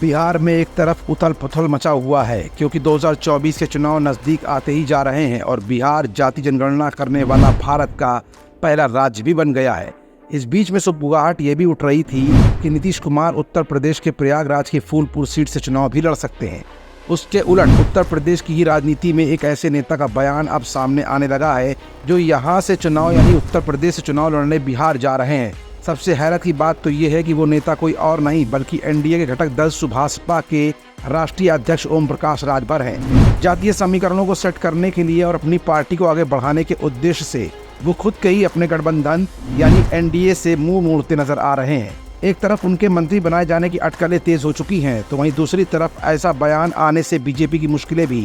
बिहार में एक तरफ उथल पुथल मचा हुआ है क्योंकि 2024 के चुनाव नजदीक आते ही जा रहे हैं और बिहार जाति जनगणना करने वाला भारत का पहला राज्य भी बन गया है। इस बीच में सुबुगाहट ये भी उठ रही थी कि नीतीश कुमार उत्तर प्रदेश के प्रयागराज की फूलपुर सीट से चुनाव भी लड़ सकते हैं। उसके उलट उत्तर प्रदेश की ही राजनीति में एक ऐसे नेता का बयान अब सामने आने लगा है जो यहाँ से चुनाव यानी उत्तर प्रदेश से चुनाव लड़ने बिहार जा रहे हैं। सबसे हैरत की बात तो ये है कि वो नेता कोई और नहीं बल्कि एनडीए के घटक दल सुभासपा के राष्ट्रीय अध्यक्ष ओम प्रकाश राजभर हैं। जातीय समीकरणों को सेट करने के लिए और अपनी पार्टी को आगे बढ़ाने के उद्देश्य से वो खुद के ही अपने गठबंधन यानी एनडीए से मुंह मोड़ते नजर आ रहे हैं। एक तरफ उनके मंत्री बनाए जाने की अटकलें तेज हो चुकी हैं तो वहीं दूसरी तरफ ऐसा बयान आने से बीजेपी की मुश्किलें भी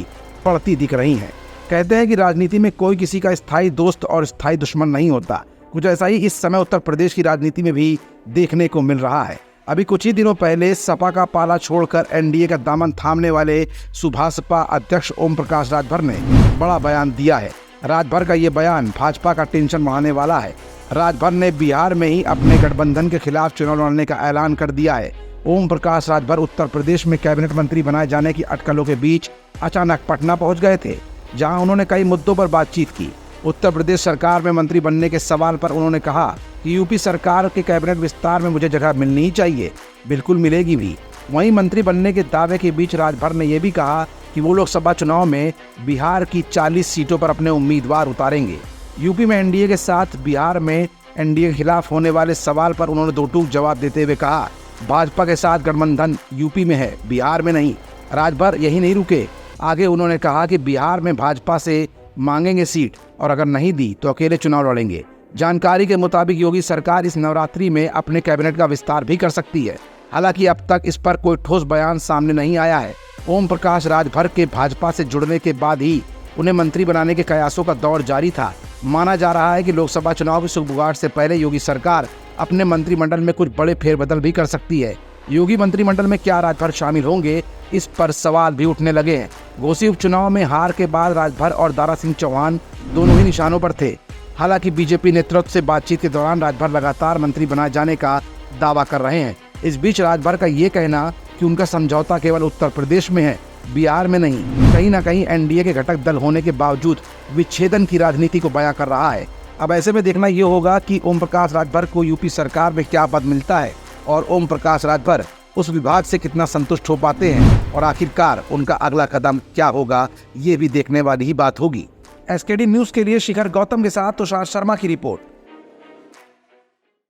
बढ़ती दिख रही हैं। कहते हैं कि राजनीति में कोई किसी का स्थायी दोस्त और स्थायी दुश्मन नहीं होता। कुछ ऐसा ही इस समय उत्तर प्रदेश की राजनीति में भी देखने को मिल रहा है। अभी कुछ ही दिनों पहले सपा का पाला छोड़कर एनडीए का दामन थामने वाले सुभासपा अध्यक्ष ओम प्रकाश राजभर ने बड़ा बयान दिया है। राजभर का ये बयान भाजपा का टेंशन बढ़ाने वाला है। राजभर ने बिहार में ही अपने गठबंधन के खिलाफ चुनाव लड़ने का ऐलान कर दिया है। ओम प्रकाश राजभर उत्तर प्रदेश में कैबिनेट मंत्री बनाए जाने की अटकलों के बीच अचानक पटना पहुंच गए थे, जहां उन्होंने कई मुद्दों पर बातचीत की। उत्तर प्रदेश सरकार में मंत्री बनने के सवाल पर उन्होंने कहा कि यूपी सरकार के कैबिनेट विस्तार में मुझे जगह मिलनी ही चाहिए, बिल्कुल मिलेगी भी। वहीं मंत्री बनने के दावे के बीच राजभर ने यह भी कहा कि वो लोकसभा चुनाव में बिहार की 40 सीटों पर अपने उम्मीदवार उतारेंगे। यूपी में एनडीए के साथ बिहार में एनडीए के खिलाफ होने वाले सवाल पर उन्होंने दो टूक जवाब देते हुए कहा, भाजपा के साथ गठबंधन यूपी में है, बिहार में नहीं। राजभर यही नहीं रुके, आगे उन्होंने कहा कि बिहार में भाजपा से मांगेंगे सीट और अगर नहीं दी तो अकेले चुनाव लड़ेंगे। जानकारी के मुताबिक योगी सरकार इस नवरात्रि में अपने कैबिनेट का विस्तार भी कर सकती है। हालांकि अब तक इस पर कोई ठोस बयान सामने नहीं आया है। ओम प्रकाश राजभर के भाजपा से जुड़ने के बाद ही उन्हें मंत्री बनाने के कयासों का दौर जारी था। माना जा रहा है कि लोकसभा चुनाव की सुगबुगाहट से पहले योगी सरकार अपने मंत्रिमंडल में कुछ बड़े फेरबदल भी कर सकती है। योगी मंत्रिमंडल में क्या राजभर शामिल होंगे, इस पर सवाल भी उठने लगे हैं। घोसी उपचुनाव में हार के बाद राजभर और दारा सिंह चौहान दोनों ही निशानों पर थे। हालांकि बीजेपी नेतृत्व से बातचीत के दौरान राजभर लगातार मंत्री बनाए जाने का दावा कर रहे हैं। इस बीच राजभर का ये कहना कि उनका समझौता केवल उत्तर प्रदेश में है, बिहार में नहीं, कहीं न कहीं एनडीए के घटक दल होने के बावजूद विच्छेदन की राजनीति को बयां कर रहा है। अब ऐसे में देखना ये होगा कि ओम प्रकाश राजभर को यूपी सरकार में क्या पद मिलता है और ओम प्रकाश राजभर उस विभाग से कितना संतुष्ट हो पाते हैं और आखिरकार उनका अगला कदम क्या होगा, ये भी देखने वाली ही बात होगी। एसकेडी न्यूज के लिए शिखर गौतम के साथ तुषार शर्मा की रिपोर्ट।